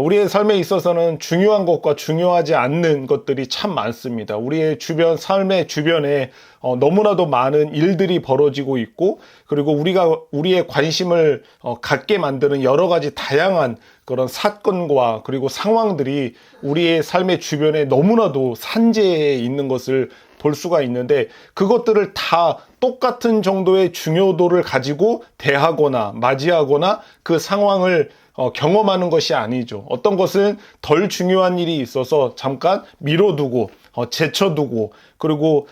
우리의 삶에 있어서는 중요한 것과 중요하지 않는 것들이 참 많습니다. 우리의 주변, 삶의 주변에 너무나도 많은 일들이 벌어지고 있고, 그리고 우리의 관심을 갖게 만드는 여러 가지 다양한 그런 사건과 그리고 상황들이 우리의 삶의 주변에 너무나도 산재해 있는 것을 볼 수가 있는데, 그것들을 다 똑같은 정도의 중요도를 가지고 대하거나 맞이하거나 그 상황을 경험하는 것이 아니죠. 어떤 것은 덜 중요한 일이 있어서 잠깐 미뤄두고 제쳐두고 그리고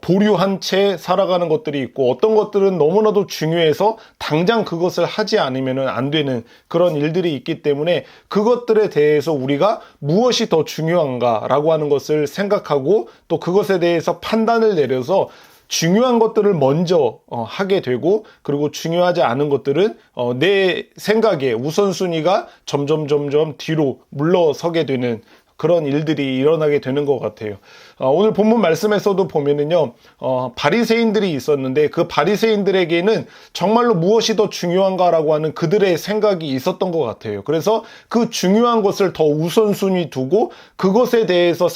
보류한 채 살아가는 것들이 있고, 어떤 것들은 너무나도 중요해서 당장 그것을 하지 않으면 안 되는 그런 일들이 있기 때문에, 그것들에 대해서 우리가 무엇이 더 중요한가라고 하는 것을 생각하고 또 그것에 대해서 판단을 내려서 중요한 것들을 먼저 하게 되고, 그리고 중요하지 않은 것들은 내 생각에 우선순위가 점점 뒤로 물러서게 되는 그런 일들이 일어나게 되는 것 같아요. 오늘 본문 말씀에서도 보면은요, 바리새인들이 있었는데 그 바리새인들에게는 정말로 무엇이 더 중요한가라고 하는 그들의 생각이 있었던 것 같아요. 그래서 그 중요한 것을 더 우선순위 두고 그것에 대해서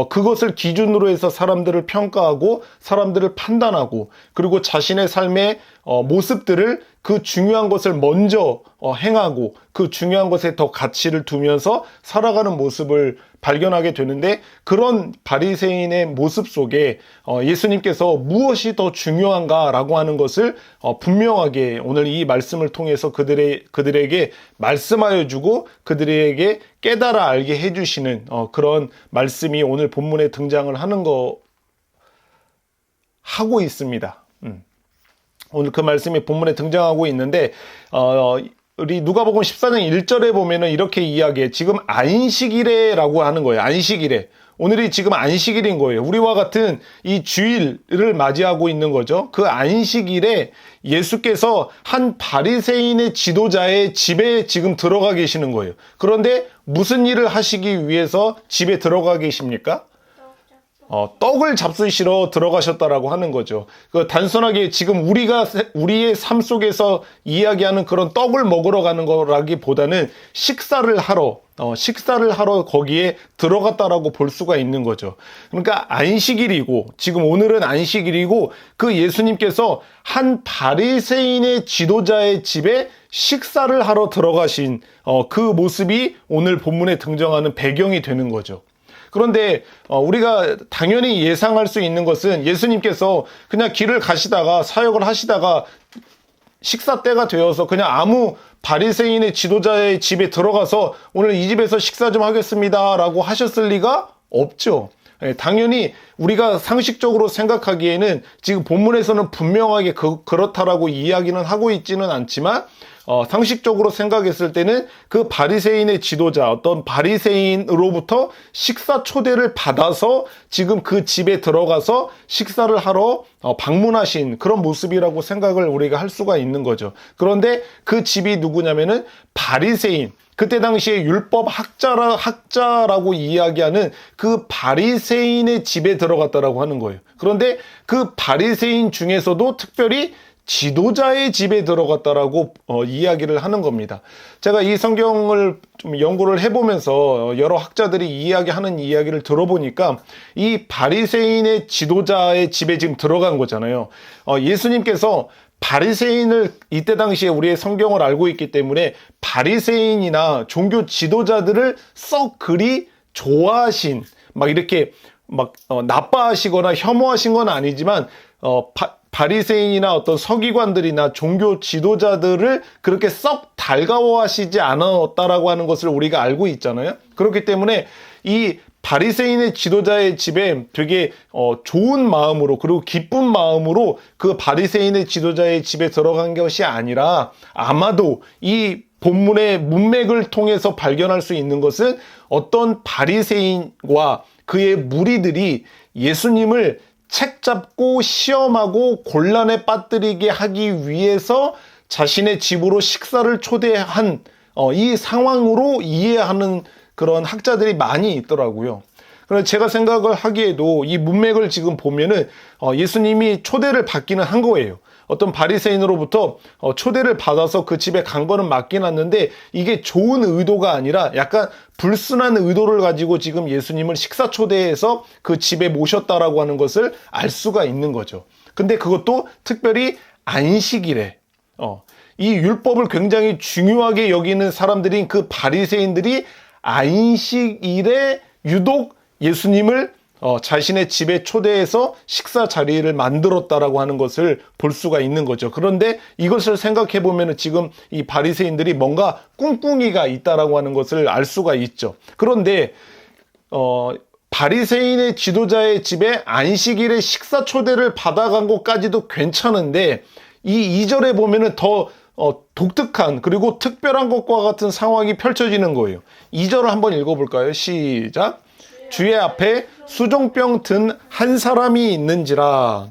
그것을 기준으로 해서 사람들을 평가하고 사람들을 판단하고, 그리고 자신의 삶의 모습들을 그 중요한 것을 먼저 행하고 그 중요한 것에 더 가치를 두면서 살아가는 모습을 발견하게 되는데, 그런 바리새인의 모습 속에 예수님께서 무엇이 더 중요한가라고 하는 것을 분명하게 오늘 이 말씀을 통해서 그들에게 말씀하여 주고 그들에게 깨달아 알게 해주시는 그런 말씀이 오늘 본문에 등장을 하고 있습니다. 오늘 그 말씀이 본문에 등장하고 있는데, 우리 누가복음 14장 1절에 보면은 이렇게 이야기해. 지금 안식일에라고 하는 거예요. 안식일에. 오늘이 지금 안식일인 거예요. 우리와 같은 이 주일을 맞이하고 있는 거죠. 그 안식일에 예수께서 한 바리새인의 지도자의 집에 지금 들어가 계시는 거예요. 그런데 무슨 일을 하시기 위해서 집에 들어가 계십니까? 떡을 잡수시러 들어가셨다라고 하는 거죠. 단순하게 지금 우리의 삶 속에서 이야기하는 그런 떡을 먹으러 가는 거라기보다는 식사를 하러 거기에 들어갔다라고 볼 수가 있는 거죠. 그러니까 안식일이고, 지금 오늘은 안식일이고, 그 예수님께서 한 바리새인의 지도자의 집에 식사를 하러 들어가신 그 모습이 오늘 본문에 등장하는 배경이 되는 거죠. 그런데 우리가 당연히 예상할 수 있는 것은, 예수님께서 그냥 길을 가시다가 사역을 하시다가 식사 때가 되어서 그냥 아무 바리새인의 지도자의 집에 들어가서 오늘 이 집에서 식사 좀 하겠습니다 라고 하셨을 리가 없죠. 당연히 우리가 상식적으로 생각하기에는 지금 본문에서는 분명하게 그렇다라고 이야기는 하고 있지는 않지만, 상식적으로 생각했을 때는 그 바리새인의 지도자, 어떤 바리새인으로부터 식사 초대를 받아서 지금 그 집에 들어가서 식사를 하러 방문하신 그런 모습이라고 생각을 우리가 할 수가 있는 거죠. 그런데 그 집이 누구냐면은 바리새인, 그때 당시에 율법 학자라고 이야기하는 그 바리새인의 집에 들어갔다라고 하는 거예요. 그런데 그 바리새인 중에서도 특별히 지도자의 집에 들어갔다라고 이야기를 하는 겁니다. 제가 이 성경을 좀 연구를 해보면서 여러 학자들이 이야기하는 이야기를 들어보니까, 이 바리새인의 지도자의 집에 지금 들어간 거잖아요. 예수님께서 바리새인을, 이때 당시에 우리의 성경을 알고 있기 때문에 바리새인이나 종교 지도자들을 썩 그리 좋아하신, 이렇게 나빠하시거나 혐오하신 건 아니지만, 바리새인이나 어떤 서기관들이나 종교 지도자들을 그렇게 썩 달가워하시지 않았다라고 하는 것을 우리가 알고 있잖아요. 그렇기 때문에 이 바리새인의 지도자의 집에 되게 좋은 마음으로, 그리고 기쁜 마음으로 그 바리새인의 지도자의 집에 들어간 것이 아니라, 아마도 이 본문의 문맥을 통해서 발견할 수 있는 것은 어떤 바리새인과 그의 무리들이 예수님을 책잡고 시험하고 곤란에 빠뜨리게 하기 위해서 자신의 집으로 식사를 초대한 이 상황으로 이해하는 그런 학자들이 많이 있더라고요. 그래서 제가 생각을 하기에도 이 문맥을 지금 보면은 예수님이 초대를 받기는 한 거예요. 어떤 바리새인으로부터 초대를 받아서 그 집에 간 거는 맞긴 한데 이게 좋은 의도가 아니라 약간 불순한 의도를 가지고 지금 예수님을 식사 초대해서 그 집에 모셨다라고 하는 것을 알 수가 있는 거죠. 근데 그것도 특별히 안식일에 이 율법을 굉장히 중요하게 여기는 사람들인 그 바리새인들이 안식일에 유독 예수님을 자신의 집에 초대해서 식사 자리를 만들었다라고 하는 것을 볼 수가 있는 거죠. 그런데 이것을 생각해 보면 지금 이 바리새인들이 뭔가 꿍꿍이가 있다라고 하는 것을 알 수가 있죠. 그런데 바리새인의 지도자의 집에 안식일에 식사 초대를 받아간 것까지도 괜찮은데 이 2절에 보면은 더 독특한 그리고 특별한 것과 같은 상황이 펼쳐지는 거예요. 2절을 한번 읽어볼까요? 시작. 주의 앞에 수종병 든 한 사람이 있는지라.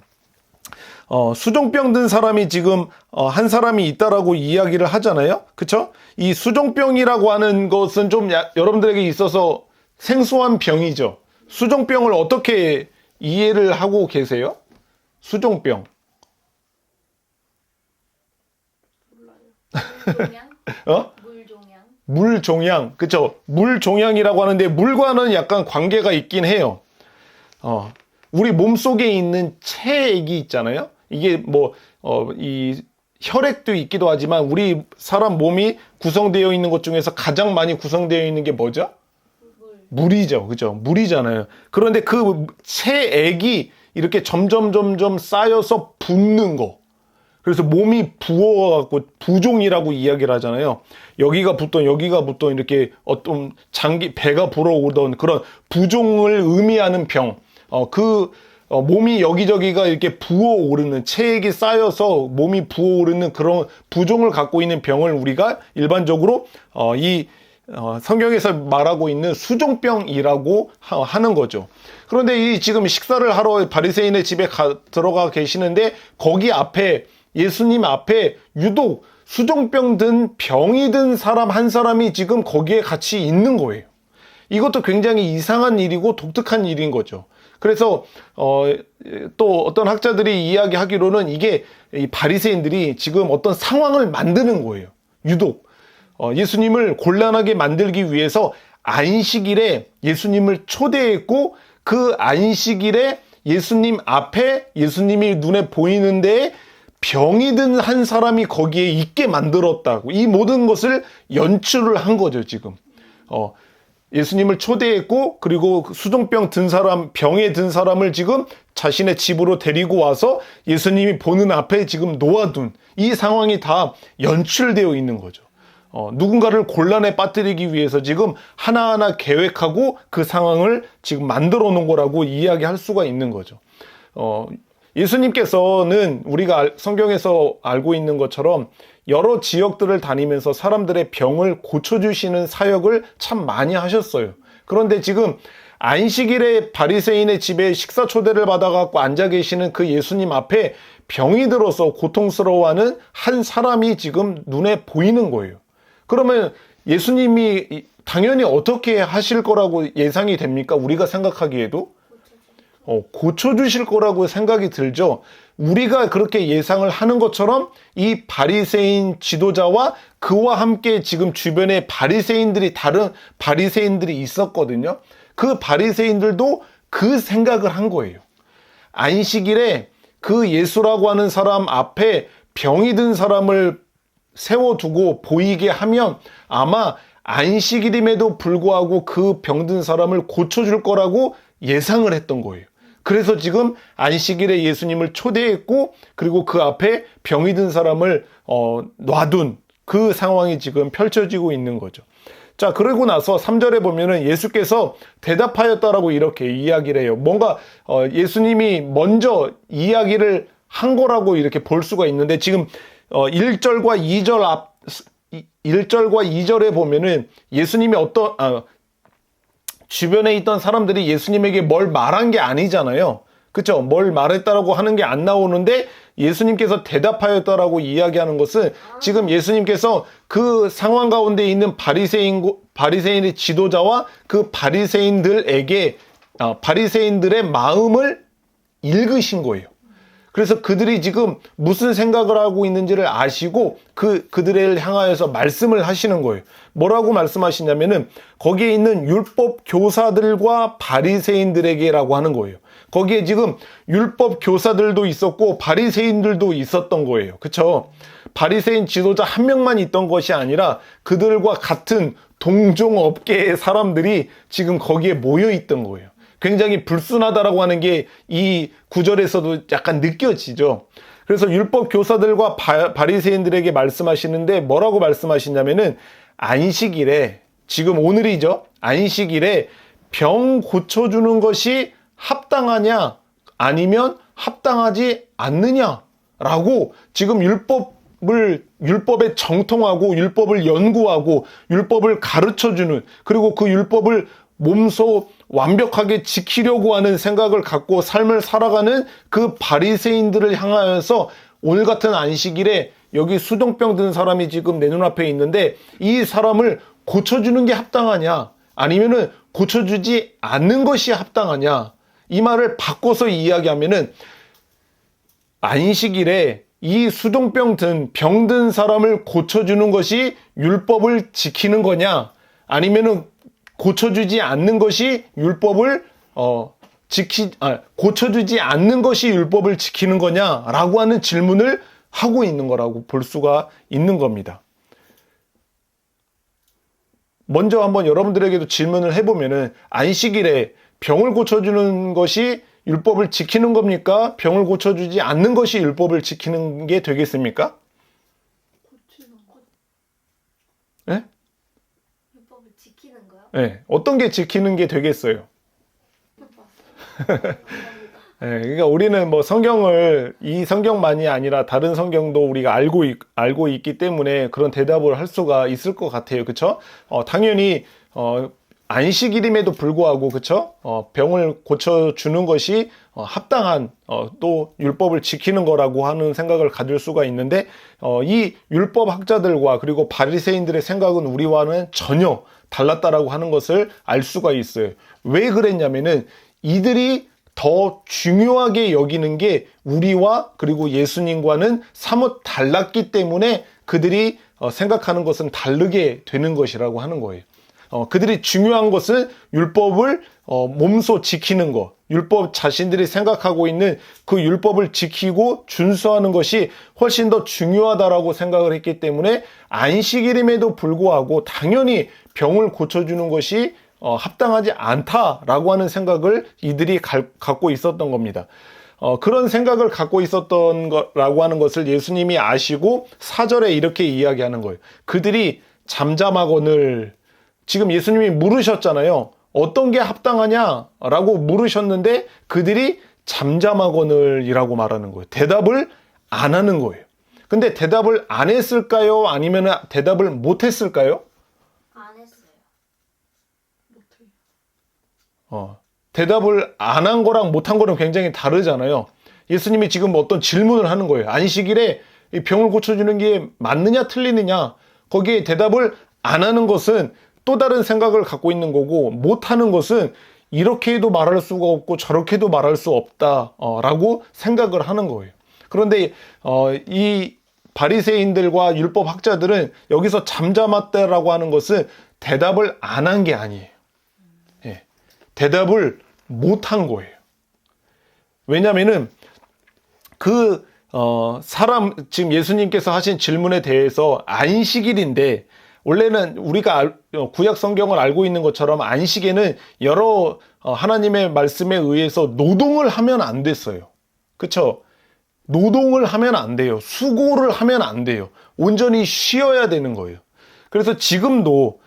수종병 든 사람이 지금 한 사람이 있다라고 이야기를 하잖아요. 그쵸? 이 수종병이라고 하는 것은 좀 여러분들에게 있어서 생소한 병이죠. 수종병을 어떻게 이해를 하고 계세요? 수종병. 물종양? 물종양. 물종양. 그쵸? 물종양이라고 하는데 물과는 약간 관계가 있긴 해요. 우리 몸속에 있는 체액이 있잖아요. 이게 이 혈액도 있기도 하지만 우리 사람 몸이 구성되어 있는 것 중에서 가장 많이 구성되어 있는 게 뭐죠? 물이죠. 그죠? 물이잖아요. 그런데 그 체액이 이렇게 점점 쌓여서 붓는 거. 그래서 몸이 부어갖고 부종이라고 이야기를 하잖아요. 여기가 붓던 이렇게 어떤 배가 불어오던 그런 부종을 의미하는 병. 몸이 여기저기가 이렇게 부어오르는, 체액이 쌓여서 몸이 부어오르는 그런 부종을 갖고 있는 병을 우리가 일반적으로 성경에서 말하고 있는 수종병이라고 하는 거죠. 그런데 지금 식사를 하러 바리새인의 집에 들어가 계시는데 거기 앞에 예수님 앞에 유독 수종병 든 병이 든 사람 한 사람이 지금 거기에 같이 있는 거예요. 이것도 굉장히 이상한 일이고 독특한 일인 거죠. 그래서 또 어떤 학자들이 이야기하기로는 이게 이 바리새인들이 지금 어떤 상황을 만드는 거예요. 유독 예수님을 곤란하게 만들기 위해서 안식일에 예수님을 초대했고 그 안식일에 예수님 앞에 예수님이 눈에 보이는데 병이 든 한 사람이 거기에 있게 만들었다고 이 모든 것을 연출을 한 거죠. 지금 예수님을 초대했고 그리고 수종병 든 사람, 병에 든 사람을 지금 자신의 집으로 데리고 와서 예수님이 보는 앞에 지금 놓아둔 이 상황이 다 연출되어 있는 거죠. 누군가를 곤란에 빠뜨리기 위해서 지금 하나하나 계획하고 그 상황을 지금 만들어 놓은 거라고 이야기할 수가 있는 거죠. 예수님께서는 우리가 성경에서 알고 있는 것처럼 여러 지역들을 다니면서 사람들의 병을 고쳐주시는 사역을 참 많이 하셨어요. 그런데 지금 안식일에 바리새인의 집에 식사 초대를 받아갖고 앉아 계시는 그 예수님 앞에 병이 들어서 고통스러워하는 한 사람이 지금 눈에 보이는 거예요. 그러면 예수님이 당연히 어떻게 하실 거라고 예상이 됩니까? 우리가 생각하기에도 고쳐주실 거라고 생각이 들죠. 우리가 그렇게 예상을 하는 것처럼 이 바리새인 지도자와 그와 함께 지금 주변에 다른 바리새인들이 있었거든요. 그 바리새인들도 그 생각을 한 거예요. 안식일에 그 예수라고 하는 사람 앞에 병이 든 사람을 세워두고 보이게 하면 아마 안식일임에도 불구하고 그 병든 사람을 고쳐줄 거라고 예상을 했던 거예요. 그래서 지금 안식일에 예수님을 초대했고 그리고 그 앞에 병이 든 사람을 놔둔 그 상황이 지금 펼쳐지고 있는 거죠. 자, 그러고 나서 3절에 보면은 예수께서 대답하였다라고 이렇게 이야기를 해요. 뭔가 예수님이 먼저 이야기를 한 거라고 이렇게 볼 수가 있는데 지금 1절과 2절에 보면은 예수님이 주변에 있던 사람들이 예수님에게 뭘 말한 게 아니잖아요. 그쵸? 뭘 말했다라고 하는 게 안 나오는데 예수님께서 대답하였다라고 이야기하는 것은 지금 예수님께서 그 상황 가운데 있는 바리새인의 지도자와 그 바리새인들의 마음을 읽으신 거예요. 그래서 그들이 지금 무슨 생각을 하고 있는지를 아시고 그들을 향하여서 말씀을 하시는 거예요. 뭐라고 말씀하시냐면은 거기에 있는 율법 교사들과 바리새인들에게라고 하는 거예요. 거기에 지금 율법 교사들도 있었고 바리새인들도 있었던 거예요. 그렇죠? 바리새인 지도자 한 명만 있던 것이 아니라 그들과 같은 동종 업계의 사람들이 지금 거기에 모여 있던 거예요. 굉장히 불순하다라고 하는 게 이 구절에서도 약간 느껴지죠. 그래서 율법 교사들과 바리새인들에게 말씀하시는데 뭐라고 말씀하시냐면은 안식일에, 지금 오늘이죠. 안식일에 병 고쳐주는 것이 합당하냐 아니면 합당하지 않느냐라고 지금 율법에 정통하고 율법을 연구하고 율법을 가르쳐주는, 그리고 그 율법을 몸소 완벽하게 지키려고 하는 생각을 갖고 삶을 살아가는 그 바리새인들을 향하여서 오늘 같은 안식일에 여기 수동병 든 사람이 지금 내 눈앞에 있는데 이 사람을 고쳐주는 게 합당하냐 아니면은 고쳐주지 않는 것이 합당하냐, 이 말을 바꿔서 이야기하면은 안식일에 이 수동병 병든 사람을 고쳐주는 것이 율법을 지키는 거냐 아니면은 고쳐주지 않는 것이 율법을 고쳐주지 않는 것이 율법을 지키는 거냐라고 하는 질문을 하고 있는 거라고 볼 수가 있는 겁니다. 먼저 한번 여러분들에게도 질문을 해보면은 안식일에 병을 고쳐주는 것이 율법을 지키는 겁니까? 병을 고쳐주지 않는 것이 율법을 지키는 게 되겠습니까? 네? 율법을 지키는 거요? 네, 어떤 게 지키는 게 되겠어요? 네, 그러니까 우리는 뭐 이 성경만이 아니라 다른 성경도 우리가 알고 있기 때문에 그런 대답을 할 수가 있을 것 같아요. 그쵸? 당연히, 안식일임에도 불구하고, 그쵸? 병을 고쳐주는 것이, 합당한, 또 율법을 지키는 거라고 하는 생각을 가질 수가 있는데, 이 율법 학자들과 그리고 바리새인들의 생각은 우리와는 전혀 달랐다라고 하는 것을 알 수가 있어요. 왜 그랬냐면은 이들이 더 중요하게 여기는 게 우리와 그리고 예수님과는 사뭇 달랐기 때문에 그들이 생각하는 것은 다르게 되는 것이라고 하는 거예요. 그들이 중요한 것은 율법을 몸소 지키는 것, 율법 자신들이 생각하고 있는 그 율법을 지키고 준수하는 것이 훨씬 더 중요하다라고 생각을 했기 때문에 안식일임에도 불구하고 당연히 병을 고쳐주는 것이 합당하지 않다라고 하는 생각을 이들이 갖고 있었던 겁니다. 그런 생각을 갖고 있었던 거라고 하는 것을 예수님이 아시고 4절에 이렇게 이야기하는 거예요. 그들이 잠잠하거늘, 지금 예수님이 물으셨잖아요. 어떤 게 합당하냐라고 물으셨는데 그들이 잠잠하거늘이라고 말하는 거예요. 대답을 안 하는 거예요. 근데 대답을 안 했을까요? 아니면 대답을 못 했을까요? 안 했어요. 대답을 안 한 거랑 못 한 거는 굉장히 다르잖아요. 예수님이 지금 어떤 질문을 하는 거예요. 안식일에 이 병을 고쳐주는 게 맞느냐 틀리느냐, 거기에 대답을 안 하는 것은 또 다른 생각을 갖고 있는 거고, 못 하는 것은 이렇게 해도 말할 수가 없고 저렇게 해도 말할 수 없다라고 생각을 하는 거예요. 그런데 이 바리새인들과 율법 학자들은 여기서 잠잠했다라고 하는 것은 대답을 안 한 게 아니에요. 예, 대답을 못 한 거예요. 왜냐면은 지금 예수님께서 하신 질문에 대해서 안식일인데, 원래는 우리가 구약 성경을 알고 있는 것처럼 안식에는 여러 하나님의 말씀에 의해서 노동을 하면 안 됐어요. 그쵸? 노동을 하면 안 돼요. 수고를 하면 안 돼요. 온전히 쉬어야 되는 거예요. 그래서 지금도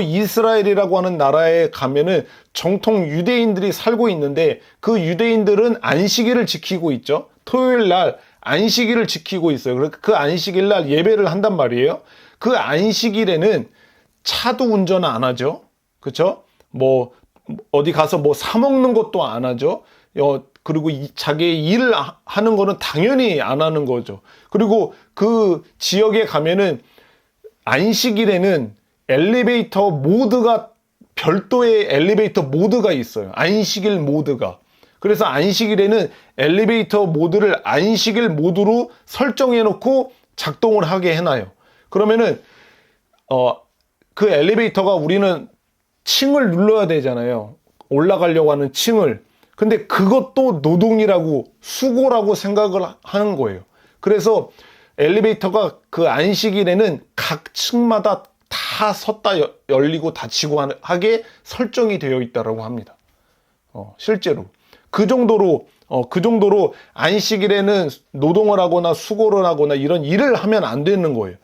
이스라엘이라고 하는 나라에 가면은 정통 유대인들이 살고 있는데 그 유대인들은 안식일을 지키고 있죠. 토요일 날 안식일을 지키고 있어요. 그래서 그 안식일 날 예배를 한단 말이에요. 그 안식일에는 차도 운전 안 하죠. 그쵸? 뭐 어디 가서 뭐 사 먹는 것도 안 하죠. 그리고 자기의 일을 하는 거는 당연히 안 하는 거죠. 그리고 그 지역에 가면은 안식일에는 별도의 엘리베이터 모드가 있어요. 안식일 모드가. 그래서 안식일에는 엘리베이터 모드를 안식일 모드로 설정해 놓고 작동을 하게 해놔요. 그러면은 그 엘리베이터가 우리는 층을 눌러야 되잖아요. 올라가려고 하는 층을. 근데 그것도 노동이라고 수고라고 생각을 하는 거예요. 그래서 엘리베이터가 그 안식일에는 각 층마다 다 섰다 열리고 닫히고 하게 설정이 되어 있다고 합니다. 실제로 그 정도로 안식일에는 노동을 하거나 수고를 하거나 이런 일을 하면 안 되는 거예요.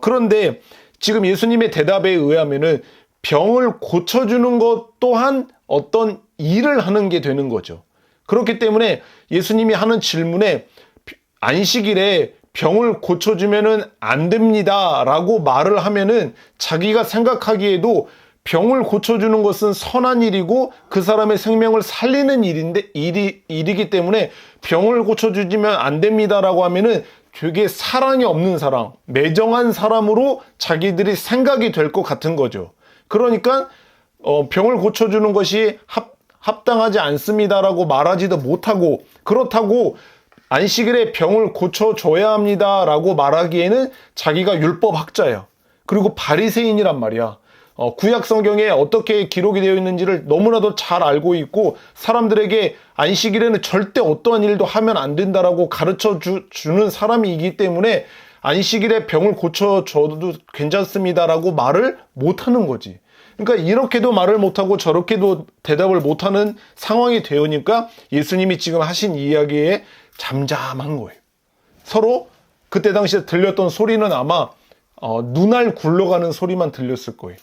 그런데 지금 예수님의 대답에 의하면은 병을 고쳐주는 것 또한 어떤 일을 하는 게 되는 거죠. 그렇기 때문에 예수님이 하는 질문에 안식일에 병을 고쳐주면은 안 됩니다 라고 말을 하면은 자기가 생각하기에도 병을 고쳐주는 것은 선한 일이고 그 사람의 생명을 살리는 일이기 때문에 병을 고쳐주면 안 됩니다라고 하면은 되게 사랑이 없는 사람, 매정한 사람으로 자기들이 생각이 될 것 같은 거죠. 그러니까 병을 고쳐주는 것이 합당하지 않습니다라고 말하지도 못하고, 그렇다고 안식일에 병을 고쳐줘야 합니다라고 말하기에는 자기가 율법학자야. 그리고 바리새인이란 말이야. 구약 성경에 어떻게 기록이 되어 있는지를 너무나도 잘 알고 있고 사람들에게 안식일에는 절대 어떠한 일도 하면 안 된다라고 가르쳐 주는 사람이기 때문에 안식일에 병을 고쳐줘도 괜찮습니다라고 말을 못하는 거지. 그러니까 이렇게도 말을 못하고 저렇게도 대답을 못하는 상황이 되니까 예수님이 지금 하신 이야기에 잠잠한 거예요. 서로 그때 당시에 들렸던 소리는 아마 눈알 굴러가는 소리만 들렸을 거예요.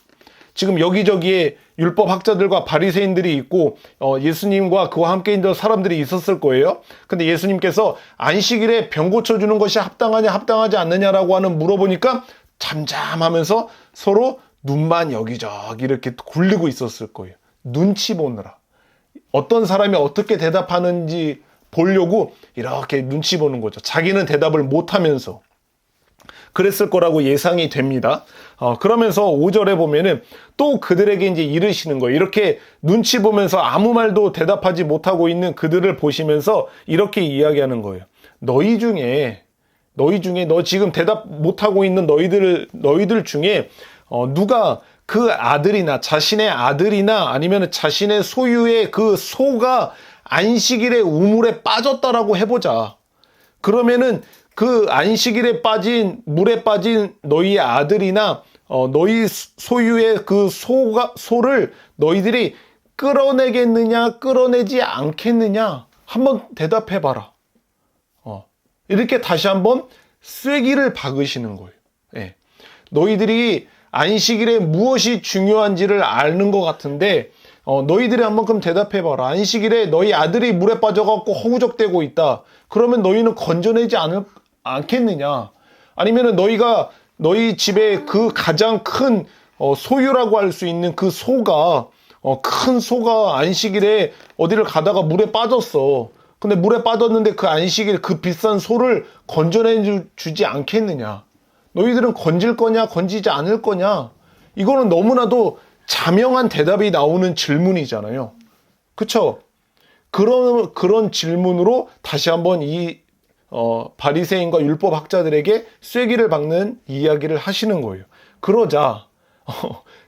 지금 여기저기에 율법 학자들과 바리새인들이 있고 예수님과 그와 함께 있는 사람들이 있었을 거예요. 근데 예수님께서 안식일에 병 고쳐주는 것이 합당하냐 합당하지 않느냐라고 하는 물어보니까 잠잠하면서 서로 눈만 여기저기 이렇게 굴리고 있었을 거예요. 눈치 보느라. 어떤 사람이 어떻게 대답하는지 보려고 이렇게 눈치 보는 거죠. 자기는 대답을 못하면서. 그랬을 거라고 예상이 됩니다. 그러면서 5절에 보면은 또 그들에게 이제 이르시는 거예요. 이렇게 눈치 보면서 아무 말도 대답하지 못하고 있는 그들을 보시면서 이렇게 이야기하는 거예요. 너희 중에 너 지금 대답 못하고 있는 너희들 중에 누가 그 아들이나 자신의 아들이나 아니면 자신의 소유의 그 소가 안식일에 우물에 빠졌다라고 해보자. 그러면은 그 안식일에 빠진 물에 빠진 너희의 아들이나 너희 소유의 그 소를 너희들이 끌어내겠느냐 끌어내지 않겠느냐 한번 대답해봐라. 이렇게 다시 한번 쐐기를 박으시는 거예요. 예. 너희들이 안식일에 무엇이 중요한지를 아는 것 같은데 너희들이 한번 그럼 대답해봐라. 안식일에 너희 아들이 물에 빠져갖고 허우적대고 있다. 그러면 너희는 건져내지 않겠느냐? 아니면은 너희가 너희 집에 그 가장 큰 소유라고 할 수 있는 그 소가 큰 소가 안식일에 어디를 가다가 물에 빠졌어. 근데 물에 빠졌는데 그 안식일 그 비싼 소를 건져내 주지 않겠느냐? 너희들은 건질 거냐 건지지 않을 거냐? 이거는 너무나도 자명한 대답이 나오는 질문이잖아요. 그쵸? 그런 질문으로 다시 한번 이 바리새인과 율법 학자들에게 쐐기를 박는 이야기를 하시는 거예요. 그러자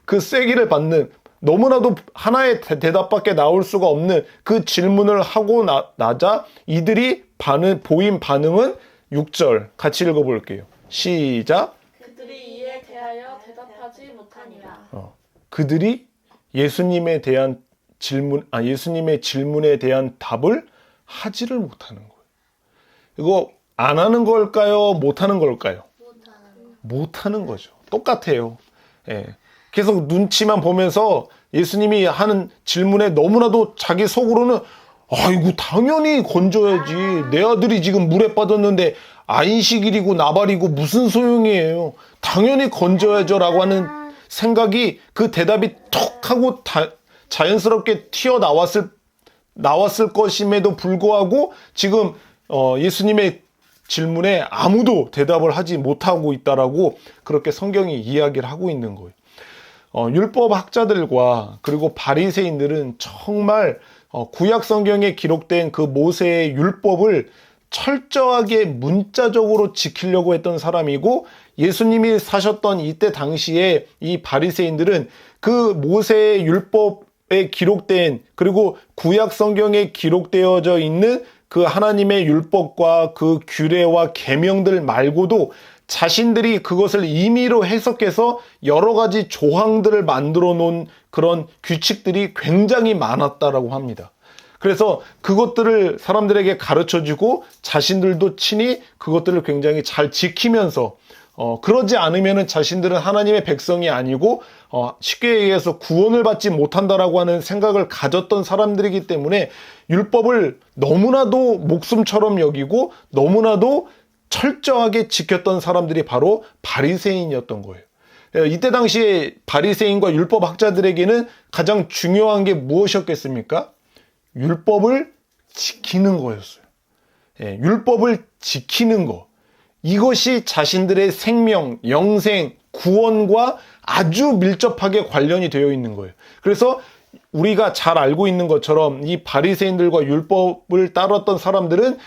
그 쐐기를 받는 너무나도 하나의 대답밖에 나올 수가 없는 그 질문을 하고 나자 이들이 보인 반응은 6절 같이 읽어볼게요. 시작. 그들이 이에 대하여 대답하지 못하니라. 그들이 예수님의 질문에 대한 답을 하지를 못하는 거예요. 이거 안 하는 걸까요? 못 하는 걸까요? 못 하는 거죠. 똑같아요. 예. 계속 눈치만 보면서 예수님이 하는 질문에 너무나도 자기 속으로는 아이고 당연히 건져야지. 내 아들이 지금 물에 빠졌는데 안식일이고 나발이고 무슨 소용이에요. 당연히 건져야죠 라고 하는 생각이 그 대답이 톡 하고 자연스럽게 튀어나왔을 것임에도 불구하고 지금 예수님의 질문에 아무도 대답을 하지 못하고 있다라고 그렇게 성경이 이야기를 하고 있는 거예요. 율법 학자들과 그리고 바리새인들은 정말 구약 성경에 기록된 그 모세의 율법을 철저하게 문자적으로 지키려고 했던 사람이고, 예수님이 사셨던 이때 당시에 이 바리새인들은 그 모세의 율법에 기록된, 그리고 구약 성경에 기록되어져 있는 그 하나님의 율법과 그 규례와 계명들 말고도 자신들이 그것을 임의로 해석해서 여러 가지 조항들을 만들어 놓은 그런 규칙들이 굉장히 많았다라고 합니다. 그래서 그것들을 사람들에게 가르쳐주고 자신들도 친히 그것들을 굉장히 잘 지키면서 그러지 않으면은 자신들은 하나님의 백성이 아니고 쉽게 얘기해서 구원을 받지 못한다라고 하는 생각을 가졌던 사람들이기 때문에 율법을 너무나도 목숨처럼 여기고 너무나도 철저하게 지켰던 사람들이 바로 바리새인이었던 거예요. 이때 당시에 바리새인과 율법학자들에게는 가장 중요한 게 무엇이었겠습니까? 율법을 지키는 거였어요. 율법을 지키는 거. 이것이 자신들의 생명, 영생, 구원과 아주 밀접하게 관련이 되어 있는 거예요. 그래서 우리가 잘 알고 있는 것처럼 이 바리새인들과 율법을 따랐던 사람들은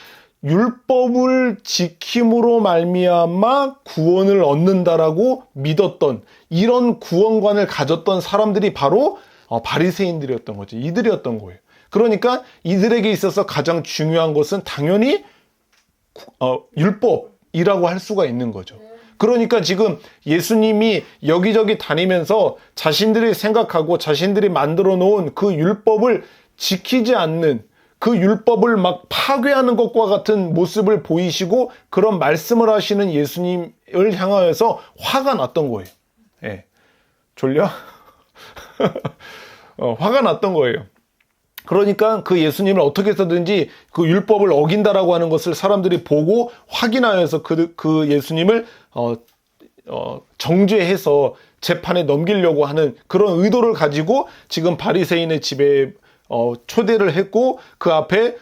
율법을 지킴으로 말미암아 구원을 얻는다라고 믿었던 이런 구원관을 가졌던 사람들이 바로 바리새인들이었던 거죠. 이들이었던 거예요. 그러니까 이들에게 있어서 가장 중요한 것은 당연히 율법이라고 할 수가 있는 거죠. 그러니까 지금 예수님이 여기저기 다니면서 자신들이 생각하고 자신들이 만들어 놓은 그 율법을 지키지 않는, 그 율법을 막 파괴하는 것과 같은 모습을 보이시고 그런 말씀을 하시는 예수님을 향하여서 화가 났던 거예요. 졸려? 화가 났던 거예요. 그러니까 그 예수님을 어떻게 해서든지 그 율법을 어긴다라고 하는 것을 사람들이 보고 확인하여서 그 예수님을 정죄해서 재판에 넘기려고 하는 그런 의도를 가지고 지금 바리새인의 집에 초대를 했고 그 앞에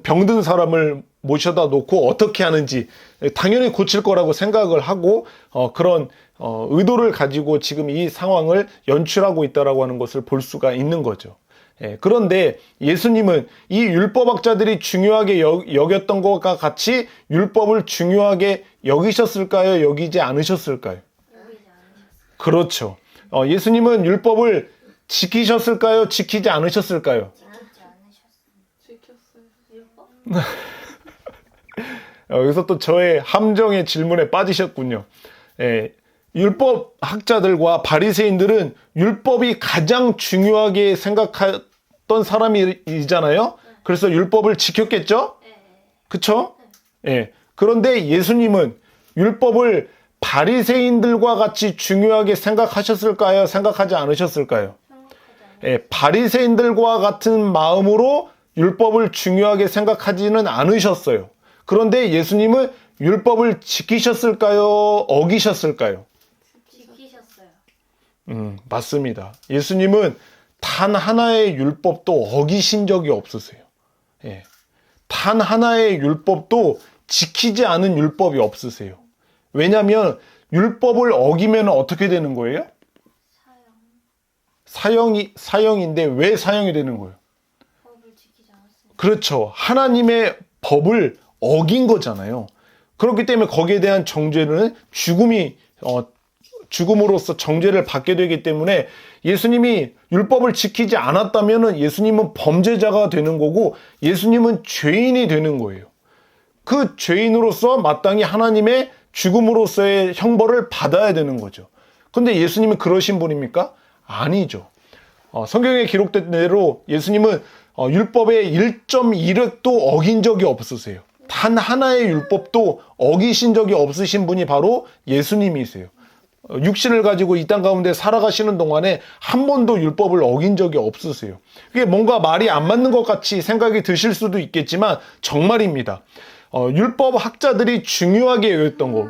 병든 사람을 모셔다 놓고 어떻게 하는지 당연히 고칠 거라고 생각을 하고 그런 의도를 가지고 지금 이 상황을 연출하고 있다라고 하는 것을 볼 수가 있는 거죠. 그런데 예수님은 이 율법학자들이 중요하게 여겼던 것과 같이 율법을 중요하게 여기셨을까요? 여기지 않으셨을까요? 여기지 않으셨어요. 그렇죠. 예수님은 율법을 지키셨을까요? 지키지 않으셨을까요? 지키지 않으셨어요. 지켰어요. 율법? 여기서 또 저의 함정의 질문에 빠지셨군요. 율법 학자들과 바리새인들은 율법이 가장 중요하게 생각했던 사람이잖아요. 그래서 율법을 지켰겠죠? 그쵸? 그런데 예수님은 율법을 바리새인들과 같이 중요하게 생각하셨을까요? 생각하지 않으셨을까요? 바리새인들과 같은 마음으로 율법을 중요하게 생각하지는 않으셨어요. 그런데 예수님은 율법을 지키셨을까요? 어기셨을까요? 지키셨어요. 맞습니다. 예수님은 단 하나의 율법도 어기신 적이 없으세요. 단 하나의 율법도 지키지 않은 율법이 없으세요. 왜냐하면 율법을 어기면 어떻게 되는 거예요? 사형인데 왜 사형이 되는 거예요? 법을 지키지 않았어요. 그렇죠. 하나님의 법을 어긴 거잖아요. 그렇기 때문에 거기에 대한 정죄는 죽음으로써 정죄를 받게 되기 때문에 예수님이 율법을 지키지 않았다면 예수님은 범죄자가 되는 거고 예수님은 죄인이 되는 거예요. 그 죄인으로서 마땅히 하나님의 죽음으로서의 형벌을 받아야 되는 거죠. 근데 예수님은 그러신 분입니까? 아니죠. 성경에 기록된 대로 예수님은 율법의 1.1획도 어긴 적이 없으세요. 단 하나의 율법도 어기신 적이 없으신 분이 바로 예수님이세요. 육신을 가지고 이 땅 가운데 살아가시는 동안에 한 번도 율법을 어긴 적이 없으세요. 그게 뭔가 말이 안 맞는 것 같이 생각이 드실 수도 있겠지만 정말입니다. 율법 학자들이 중요하게 여겼던 거,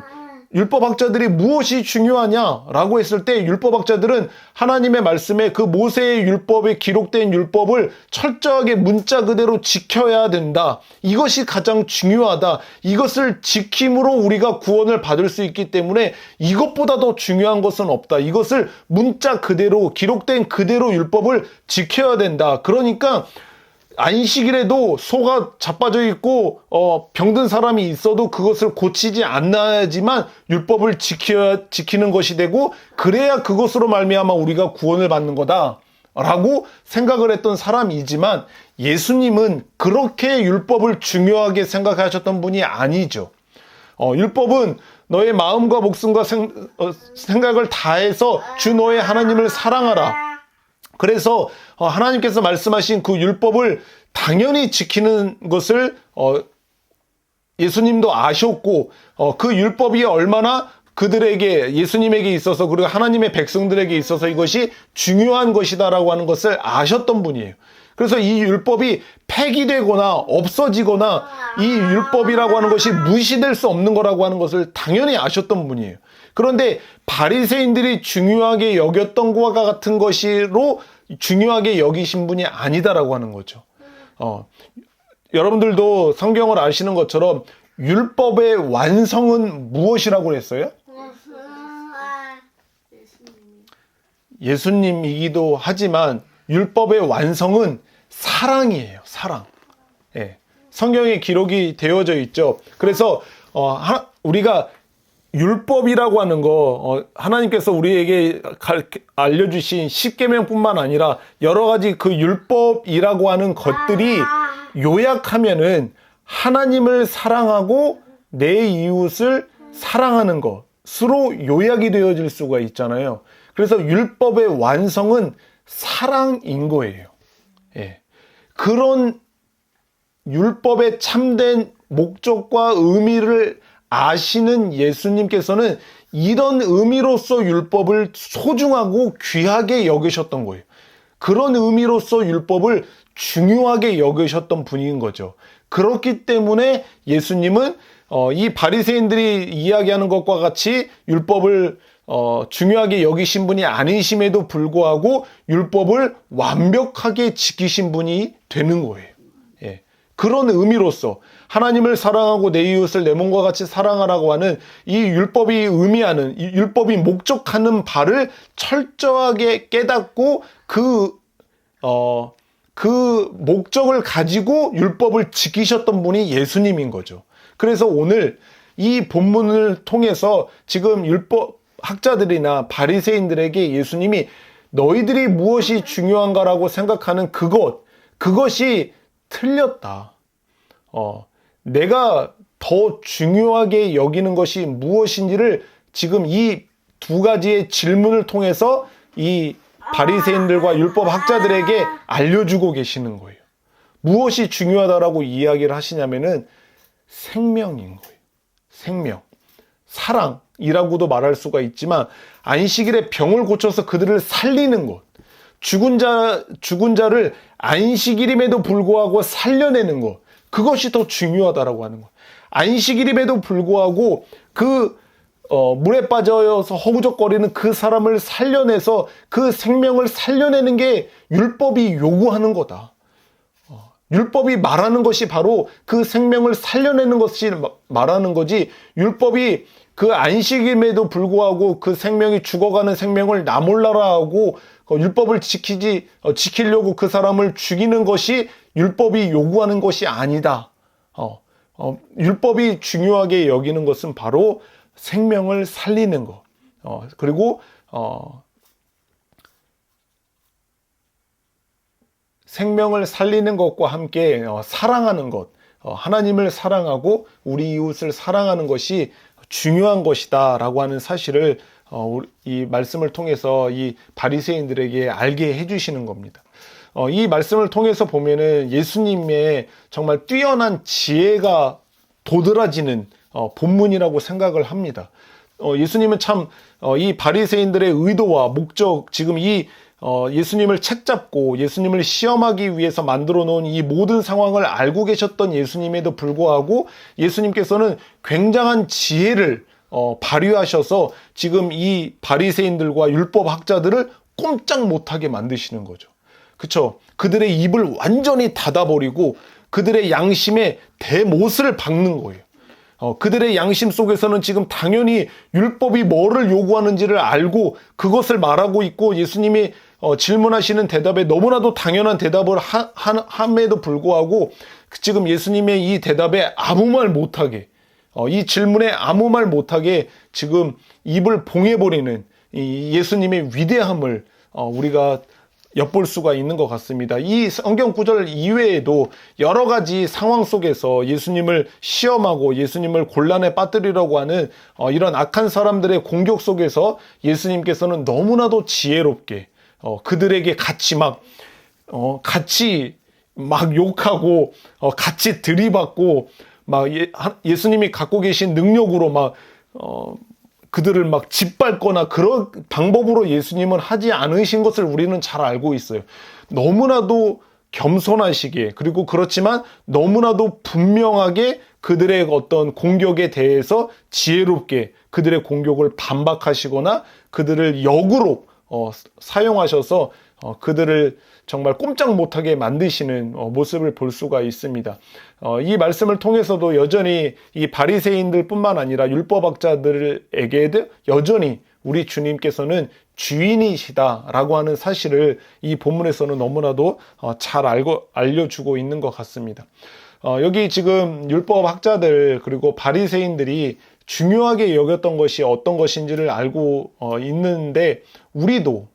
율법 학자들이 무엇이 중요하냐라고 했을 때 율법 학자들은 하나님의 말씀에 그 모세의 율법에 기록된 율법을 철저하게 문자 그대로 지켜야 된다. 이것이 가장 중요하다. 이것을 지킴으로 우리가 구원을 받을 수 있기 때문에 이것보다 더 중요한 것은 없다. 이것을 문자 그대로 기록된 그대로 율법을 지켜야 된다. 그러니까 안식일에도 소가 자빠져 있고 병든 사람이 있어도 그것을 고치지 않아야지만 율법을 지키는 것이 되고, 그래야 그것으로 말미암아 우리가 구원을 받는 거다라고 생각을 했던 사람이지만, 예수님은 그렇게 율법을 중요하게 생각하셨던 분이 아니죠. 율법은 너의 마음과 목숨과 생각을 다해서 주 너의 하나님을 사랑하라. 그래서 하나님께서 말씀하신 그 율법을 당연히 지키는 것을 예수님도 아셨고, 그 율법이 얼마나 그들에게, 예수님에게 있어서, 그리고 하나님의 백성들에게 있어서 이것이 중요한 것이다라고 하는 것을 아셨던 분이에요. 그래서 이 율법이 폐기되거나 없어지거나 이 율법이라고 하는 것이 무시될 수 없는 거라고 하는 것을 당연히 아셨던 분이에요. 그런데 바리새인들이 중요하게 여겼던 것과 같은 것으로 중요하게 여기신 분이 아니다라고 하는 거죠. 여러분들도 성경을 아시는 것처럼 율법의 완성은 무엇이라고 그랬어요? 예수님이기도 하지만 율법의 완성은 사랑이에요. 사랑. 예. 성경에 기록이 되어져 있죠. 그래서 우리가 율법이라고 하는 거, 하나님께서 우리에게 알려주신 십계명뿐만 아니라 여러 가지 그 율법이라고 하는 것들이 요약하면은 하나님을 사랑하고 내 이웃을 사랑하는 것으로 요약이 되어질 수가 있잖아요. 그래서 율법의 완성은 사랑인 거예요. 예. 그런 율법의 참된 목적과 의미를 아시는 예수님께서는 이런 의미로서 율법을 소중하고 귀하게 여기셨던 거예요. 그런 의미로서 율법을 중요하게 여기셨던 분인 거죠. 그렇기 때문에 예수님은 이 바리새인들이 이야기하는 것과 같이 율법을 중요하게 여기신 분이 아니심에도 불구하고 율법을 완벽하게 지키신 분이 되는 거예요. 예. 그런 의미로서 하나님을 사랑하고 내 이웃을 내 몸과 같이 사랑하라고 하는 이 율법이 의미하는, 이 율법이 목적하는 바를 철저하게 깨닫고 그 목적을 가지고 율법을 지키셨던 분이 예수님인 거죠. 그래서 오늘 이 본문을 통해서 지금 율법 학자들이나 바리새인들에게 예수님이 너희들이 무엇이 중요한가라고 생각하는 그것이 틀렸다. 내가 더 중요하게 여기는 것이 무엇인지를 지금 이 두 가지의 질문을 통해서 이 바리새인들과 율법 학자들에게 알려주고 계시는 거예요. 무엇이 중요하다라고 이야기를 하시냐면은 생명인 거예요. 생명. 사랑이라고도 말할 수가 있지만, 안식일에 병을 고쳐서 그들을 살리는 것, 죽은 자를 안식일임에도 불구하고 살려내는 것, 그것이 더 중요하다라고 하는 것. 안식일임에도 불구하고 물에 빠져서 허우적거리는 그 사람을 살려내서 그 생명을 살려내는 게 율법이 요구하는 거다. 율법이 말하는 것이 바로 그 생명을 살려내는 것이 말하는 거지, 율법이 그 안식임에도 불구하고 그 생명이 죽어가는 생명을 나 몰라라 하고 율법을 지키려고 그 사람을 죽이는 것이 율법이 요구하는 것이 아니다. 율법이 중요하게 여기는 것은 바로 생명을 살리는 것. 그리고 생명을 살리는 것과 함께 사랑하는 것, 하나님을 사랑하고 우리 이웃을 사랑하는 것이 중요한 것이다 라고 하는 사실을 이 말씀을 통해서 이 바리새인들에게 알게 해주시는 겁니다. 이 말씀을 통해서 보면은 예수님의 정말 뛰어난 지혜가 도드라지는 본문이라고 생각을 합니다. 예수님은 참 이 바리새인들의 의도와 목적, 지금 이 예수님을 책잡고 예수님을 시험하기 위해서 만들어 놓은 이 모든 상황을 알고 계셨던 예수님에도 불구하고 예수님께서는 굉장한 지혜를 발휘하셔서 지금 이 바리새인들과 율법 학자들을 꼼짝 못하게 만드시는 거죠. 그쵸? 그들의 입을 완전히 닫아버리고 그들의 양심에 대못을 박는 거예요. 그들의 양심 속에서는 지금 당연히 율법이 뭐를 요구하는지를 알고 그것을 말하고 있고 예수님이 질문하시는 대답에 너무나도 당연한 대답을 함에도 불구하고 지금 예수님의 이 대답에 아무 말 못하게, 이 질문에 아무 말 못하게 지금 입을 봉해버리는 이 예수님의 위대함을 우리가 엿볼 수가 있는 것 같습니다. 이 성경 구절 이외에도 여러 가지 상황 속에서 예수님을 시험하고 예수님을 곤란에 빠뜨리려고 하는 이런 악한 사람들의 공격 속에서 예수님께서는 너무나도 지혜롭게 그들에게 같이 막 욕하고 같이 들이받고 막 예수님이 갖고 계신 능력으로 그들을 막 짓밟거나 그런 방법으로 예수님은 하지 않으신 것을 우리는 잘 알고 있어요. 너무나도 겸손하시게, 그리고 그렇지만 너무나도 분명하게 그들의 어떤 공격에 대해서 지혜롭게 그들의 공격을 반박하시거나 그들을 역으로 사용하셔서 그들을 정말 꼼짝 못하게 만드시는 모습을 볼 수가 있습니다. 이 말씀을 통해서도 여전히 이 바리새인들 뿐만 아니라 율법학자들에게도 여전히 우리 주님께서는 주인이시다라고 하는 사실을 이 본문에서는 너무나도 잘 알려주고 있는 것 같습니다. 여기 지금 율법학자들 그리고 바리새인들이 중요하게 여겼던 것이 어떤 것인지를 알고 있는데 우리도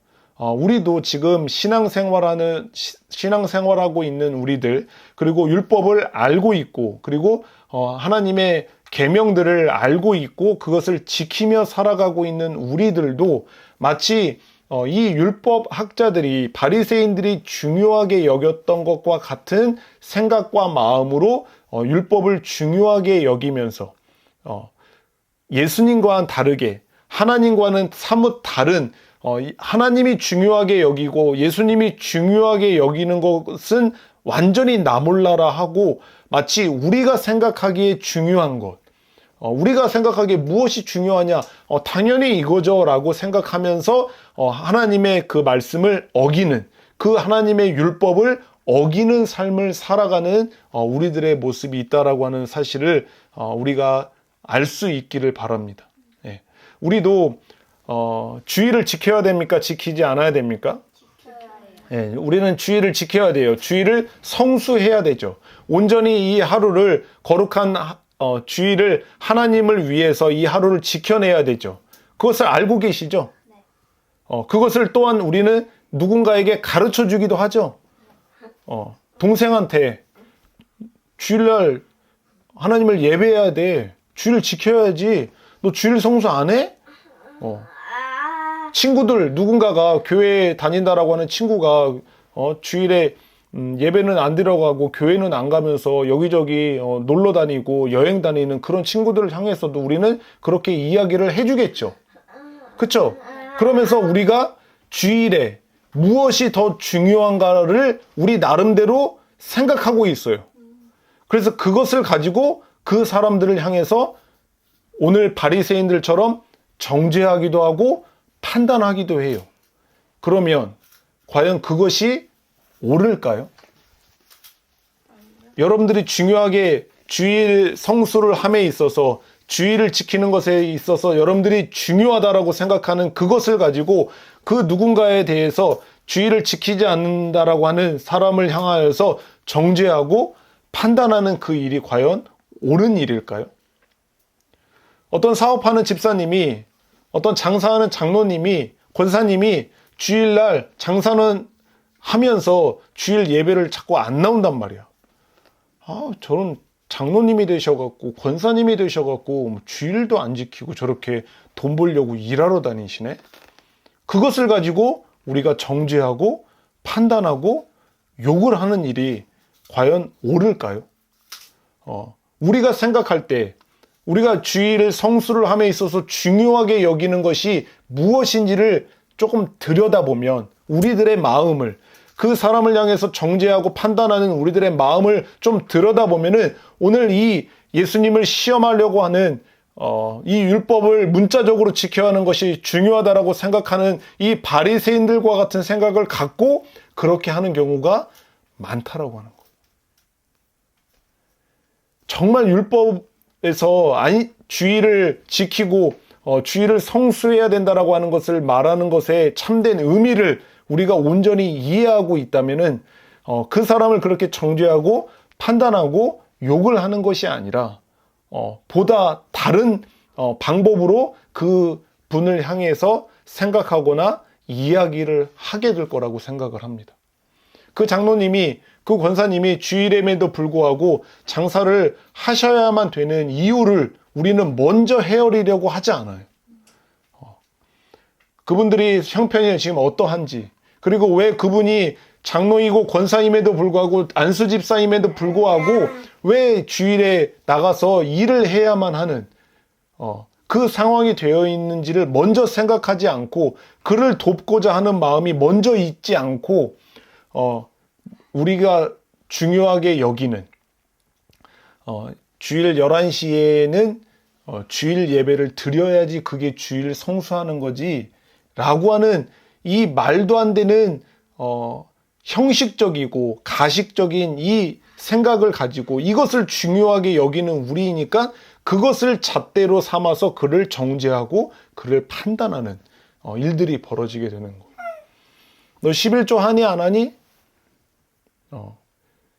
지금 신앙생활하고 있는 우리들, 그리고 율법을 알고 있고, 그리고 하나님의 계명들을 알고 있고 그것을 지키며 살아가고 있는 우리들도 마치 이 율법학자들이 바리새인들이 중요하게 여겼던 것과 같은 생각과 마음으로 율법을 중요하게 여기면서 예수님과는 다르게, 하나님과는 사뭇 다른 하나님이 중요하게 여기고 예수님이 중요하게 여기는 것은 완전히 나 몰라라 하고 마치 우리가 생각하기에 중요한 것, 우리가 생각하기에 무엇이 중요하냐, 당연히 이거죠 라고 생각하면서 하나님의 그 말씀을 어기는, 그 하나님의 율법을 어기는 삶을 살아가는 우리들의 모습이 있다라고 하는 사실을 우리가 알 수 있기를 바랍니다. 예. 우리도 주의를 지켜야 됩니까? 지키지 않아야 됩니까? 예, 우리는 주의를 지켜야 돼요. 주의를 성수해야 되죠. 온전히 이 하루를 거룩한 주의를 하나님을 위해서 이 하루를 지켜내야 되죠. 그것을 알고 계시죠? 그것을 또한 우리는 누군가에게 가르쳐 주기도 하죠. 동생한테 주일날 하나님을 예배해야 돼. 주의를 지켜야지. 너 주일 성수 안 해? 친구들, 누군가가 교회에 다닌다라고 하는 친구가 주일에 예배는 안 들어가고 교회는 안 가면서 여기저기 놀러 다니고 여행 다니는 그런 친구들을 향해서도 우리는 그렇게 이야기를 해주겠죠. 그쵸? 그러면서 우리가 주일에 무엇이 더 중요한가를 우리 나름대로 생각하고 있어요. 그래서 그것을 가지고 그 사람들을 향해서 오늘 바리새인들처럼 정죄하기도 하고 판단하기도 해요. 그러면 과연 그것이 옳을까요? 여러분들이 중요하게 주일 성수를 함에 있어서, 주일을 지키는 것에 있어서 여러분들이 중요하다라고 생각하는 그것을 가지고 그 누군가에 대해서 주일을 지키지 않는다라고 하는 사람을 향하여서 정죄하고 판단하는 그 일이 과연 옳은 일일까요? 어떤 사업하는 집사님이, 어떤 장사하는 장로님이, 권사님이 주일날 장사는 하면서 주일 예배를 자꾸 안 나온단 말이야. 저는 장로님이 되셔갖고 권사님이 되셔갖고 주일도 안 지키고 저렇게 돈 벌려고 일하러 다니시네. 그것을 가지고 우리가 정죄하고 판단하고 욕을 하는 일이 과연 옳을까요? 우리가 생각할 때 우리가 주일을 성수를 함에 있어서 중요하게 여기는 것이 무엇인지를 조금 들여다보면 우리들의 마음을, 그 사람을 향해서 정죄하고 판단하는 우리들의 마음을 좀 들여다보면은 오늘 이 예수님을 시험하려고 하는 이 율법을 문자적으로 지켜야 하는 것이 중요하다라고 생각하는 이 바리새인들과 같은 생각을 갖고 그렇게 하는 경우가 많다라고 하는 거예요. 정말 율법에서 주의를 지키고 주의를 성수해야 된다라고 하는 것을 말하는 것에 참된 의미를 우리가 온전히 이해하고 있다면은 그 사람을 그렇게 정죄하고 판단하고 욕을 하는 것이 아니라 보다 다른 방법으로 그 분을 향해서 생각하거나 이야기를 하게 될 거라고 생각을 합니다. 그 장로님이, 그 권사님이 주일임에도 불구하고 장사를 하셔야만 되는 이유를 우리는 먼저 헤아리려고 하지 않아요. 그분들이 형편이 지금 어떠한지, 그리고 왜 그분이 장로이고 권사임에도 불구하고 안수 집사임에도 불구하고 왜 주일에 나가서 일을 해야만 하는 그 상황이 되어 있는지를 먼저 생각하지 않고 그를 돕고자 하는 마음이 먼저 있지 않고 우리가 중요하게 여기는 주일 11시에는 주일 예배를 드려야지 그게 주일 성수하는 거지 라고 하는 이 말도 안 되는 형식적이고 가식적인 이 생각을 가지고 이것을 중요하게 여기는 우리이니까 그것을 잣대로 삼아서 그를 정죄하고 그를 판단하는 일들이 벌어지게 되는 거예요. 너 11조 하니 안 하니?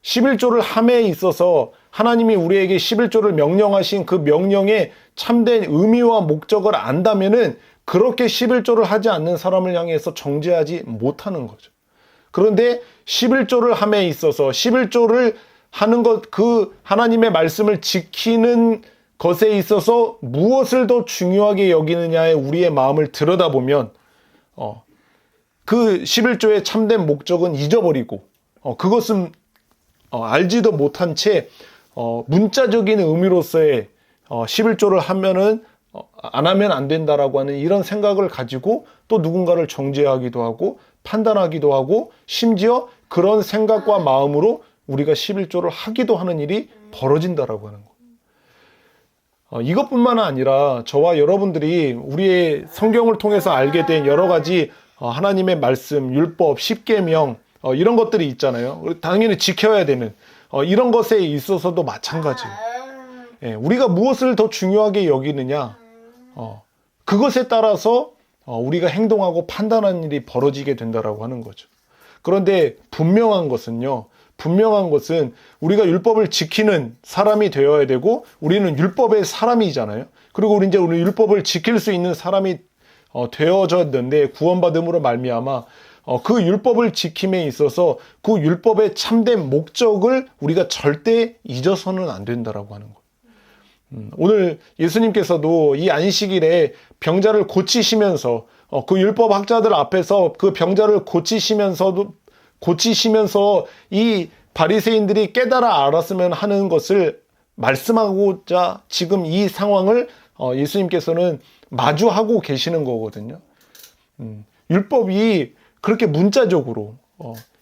11조를 함에 있어서 하나님이 우리에게 11조를 명령하신 그 명령의 참된 의미와 목적을 안다면은 그렇게 11조를 하지 않는 사람을 향해서 정죄하지 못하는 거죠. 그런데 11조를 함에 있어서 11조를 하는 것, 그 하나님의 말씀을 지키는 것에 있어서 무엇을 더 중요하게 여기느냐에 우리의 마음을 들여다보면 그 11조의 참된 목적은 잊어버리고 그것은 알지도 못한 채 문자적인 의미로서의 11조를 하면은 안 하면 안 된다라고 하는 이런 생각을 가지고 또 누군가를 정죄하기도 하고 판단하기도 하고 심지어 그런 생각과 마음으로 우리가 11조를 하기도 하는 일이 벌어진다라고 하는 거예요. 이것뿐만 아니라 저와 여러분들이 우리의 성경을 통해서 알게 된 여러 가지 하나님의 말씀, 율법, 십계명 이런 것들이 있잖아요. 당연히 지켜야 되는 이런 것에 있어서도 마찬가지예요. 우리가 무엇을 더 중요하게 여기느냐 그것에 따라서 우리가 행동하고 판단하는 일이 벌어지게 된다라고 하는 거죠. 그런데 분명한 것은 우리가 율법을 지키는 사람이 되어야 되고 우리는 율법의 사람이잖아요. 그리고 우리 율법을 지킬 수 있는 사람이 되어졌는데 구원받음으로 말미암아 그 율법을 지킴에 있어서 그 율법의 참된 목적을 우리가 절대 잊어서는 안 된다라고 하는 거예요. 오늘 예수님께서도 이 안식일에 병자를 고치시면서 그 율법 학자들 앞에서 그 병자를 고치시면서 이 바리새인들이 깨달아 알았으면 하는 것을 말씀하고자 지금 이 상황을 예수님께서는 마주하고 계시는 거거든요. 율법이 그렇게 문자적으로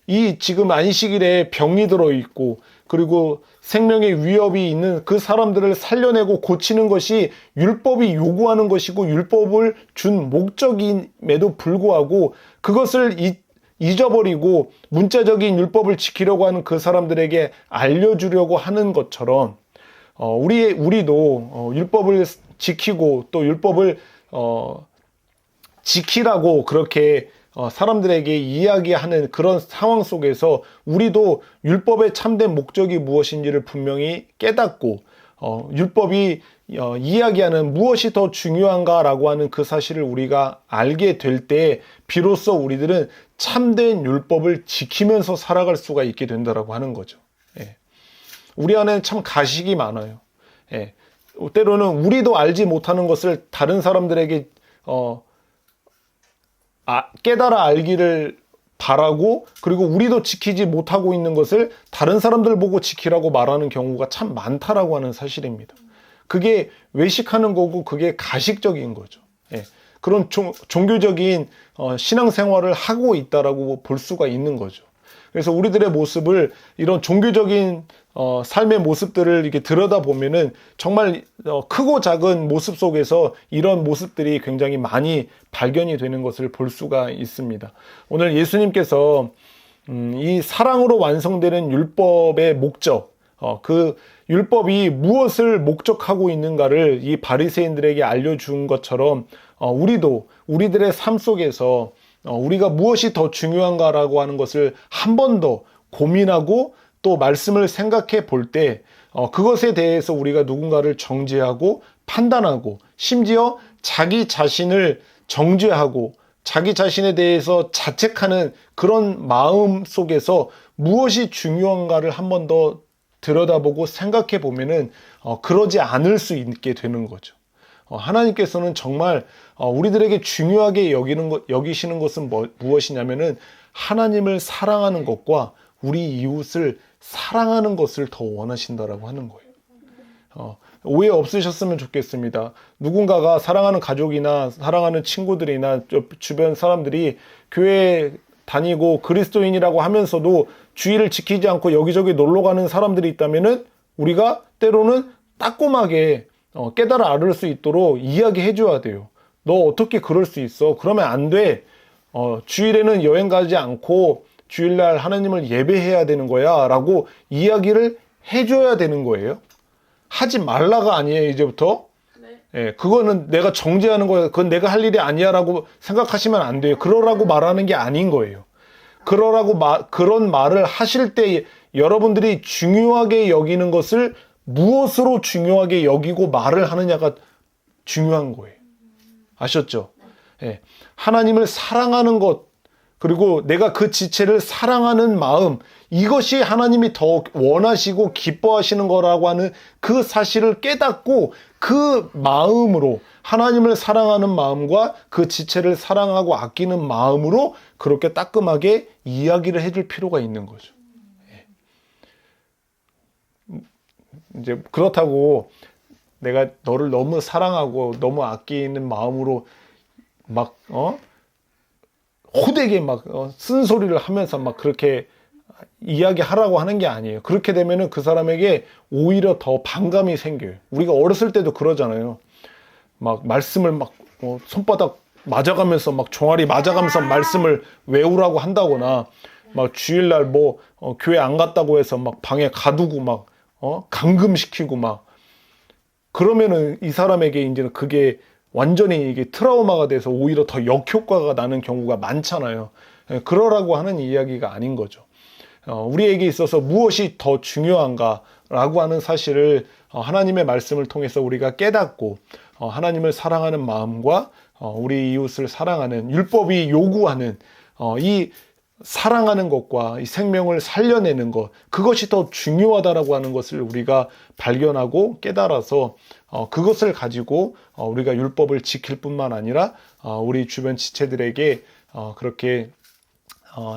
이 지금 안식일에 병이 들어있고 그리고 생명의 위협이 있는 그 사람들을 살려내고 고치는 것이 율법이 요구하는 것이고 율법을 준 목적임에도 불구하고 그것을 잊어버리고 문자적인 율법을 지키려고 하는 그 사람들에게 알려주려고 하는 것처럼 우리도 율법을 지키고 또 율법을 지키라고 그렇게 사람들에게 이야기하는 그런 상황 속에서 우리도 율법의 참된 목적이 무엇인지를 분명히 깨닫고 율법이 이야기하는 무엇이 더 중요한가라고 하는 그 사실을 우리가 알게 될 때 비로소 우리들은 참된 율법을 지키면서 살아갈 수가 있게 된다라고 하는 거죠. 우리 안에는 참 가식이 많아요. 때로는 우리도 알지 못하는 것을 다른 사람들에게 깨달아 알기를 바라고 그리고 우리도 지키지 못하고 있는 것을 다른 사람들 보고 지키라고 말하는 경우가 참 많다라고 하는 사실입니다. 그게 외식하는 거고 그게 가식적인 거죠. 그런 종교적인 신앙생활을 하고 있다라고 볼 수가 있는 거죠. 그래서 우리들의 모습을 이런 종교적인 삶의 모습들을 이렇게 들여다보면은 정말 크고 작은 모습 속에서 이런 모습들이 굉장히 많이 발견이 되는 것을 볼 수가 있습니다. 오늘 예수님께서 이 사랑으로 완성되는 율법의 목적, 그 율법이 무엇을 목적하고 있는가를 이 바리새인들에게 알려준 것처럼 우리도 우리들의 삶 속에서 우리가 무엇이 더 중요한가라고 하는 것을 한 번 더 고민하고 또 말씀을 생각해 볼 때 그것에 대해서 우리가 누군가를 정죄하고 판단하고 심지어 자기 자신을 정죄하고 자기 자신에 대해서 자책하는 그런 마음 속에서 무엇이 중요한가를 한 번 더 들여다보고 생각해 보면은 그러지 않을 수 있게 되는 거죠. 하나님께서는 정말 우리들에게 중요하게 여기시는 것은 무엇이냐면은 하나님을 사랑하는 것과 우리 이웃을 사랑하는 것을 더 원하신다라고 하는 거예요. 오해 없으셨으면 좋겠습니다. 누군가가 사랑하는 가족이나 사랑하는 친구들이나 주변 사람들이 교회 다니고 그리스도인이라고 하면서도 주의를 지키지 않고 여기저기 놀러 가는 사람들이 있다면은 우리가 때로는 따끔하게 깨달아 알을 수 있도록 이야기해 줘야 돼요. 너 어떻게 그럴 수 있어? 그러면 안 돼. 주일에는 여행 가지 않고 주일날 하나님을 예배해야 되는 거야 라고 이야기를 해줘야 되는 거예요. 하지 말라가 아니에요, 이제부터. 네. 예, 그거는 내가 정죄하는 거야. 그건 내가 할 일이 아니야 라고 생각하시면 안 돼요. 그러라고 말하는 게 아닌 거예요. 그런 말을 하실 때 여러분들이 중요하게 여기는 것을 무엇으로 중요하게 여기고 말을 하느냐가 중요한 거예요. 아셨죠? 예, 하나님을 사랑하는 것, 그리고 내가 그 지체를 사랑하는 마음, 이것이 하나님이 더 원하시고 기뻐하시는 거라고 하는 그 사실을 깨닫고 그 마음으로, 하나님을 사랑하는 마음과 그 지체를 사랑하고 아끼는 마음으로 그렇게 따끔하게 이야기를 해줄 필요가 있는 거죠. 이제 그렇다고 내가 너를 너무 사랑하고 너무 아끼는 마음으로 막 호되게 막 쓴소리를 하면서 막 그렇게 이야기하라고 하는 게 아니에요. 그렇게 되면은 그 사람에게 오히려 더 반감이 생겨요. 우리가 어렸을 때도 그러잖아요. 막 말씀을 막 손바닥 맞아가면서 막 종아리 맞아가면서 말씀을 외우라고 한다거나 막 주일날 교회 안 갔다고 해서 막 방에 가두고 막 감금시키고 막 그러면은 이 사람에게 이제는 그게 완전히 이게 트라우마가 돼서 오히려 더 역효과가 나는 경우가 많잖아요. 그러라고 하는 이야기가 아닌 거죠. 우리에게 있어서 무엇이 더 중요한가라고 하는 사실을 하나님의 말씀을 통해서 우리가 깨닫고 하나님을 사랑하는 마음과 우리 이웃을 사랑하는 율법이 요구하는 이 사랑하는 것과 이 생명을 살려내는 것, 그것이 더 중요하다라고 하는 것을 우리가 발견하고 깨달아서 그것을 가지고 우리가 율법을 지킬 뿐만 아니라 우리 주변 지체들에게 그렇게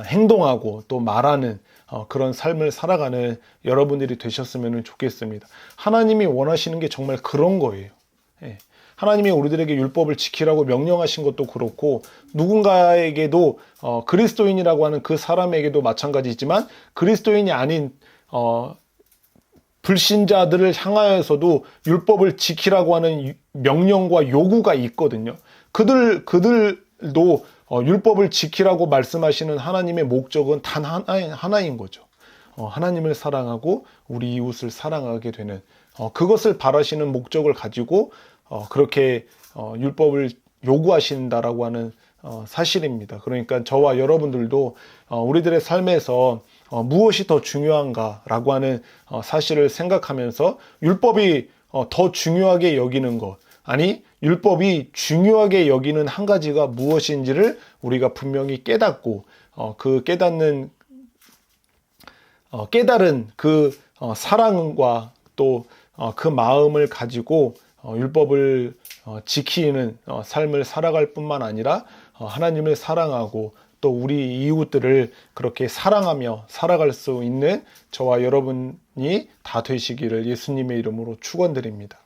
행동하고 또 말하는 그런 삶을 살아가는 여러분들이 되셨으면 좋겠습니다. 하나님이 원하시는 게 정말 그런 거예요. 하나님이 우리들에게 율법을 지키라고 명령하신 것도 그렇고 누군가에게도 그리스도인이라고 하는 그 사람에게도 마찬가지지만 그리스도인이 아닌 불신자들을 향하여서도 율법을 지키라고 하는 명령과 요구가 있거든요. 그들도 율법을 지키라고 말씀하시는 하나님의 목적은 단 하나인 거죠. 하나님을 사랑하고 우리 이웃을 사랑하게 되는 그것을 바라시는 목적을 가지고 그렇게 율법을 요구하신다라고 하는 사실입니다. 그러니까 저와 여러분들도 우리들의 삶에서 무엇이 더 중요한가라고 하는 사실을 생각하면서 율법이 더 중요하게 여기는 것, 아니 율법이 중요하게 여기는 한 가지가 무엇인지를 우리가 분명히 깨닫고 그 깨달은 그 사랑과 또 그 마음을 가지고 율법을 지키는 삶을 살아갈 뿐만 아니라 하나님을 사랑하고 또 우리 이웃들을 그렇게 사랑하며 살아갈 수 있는 저와 여러분이 다 되시기를 예수님의 이름으로 축원드립니다.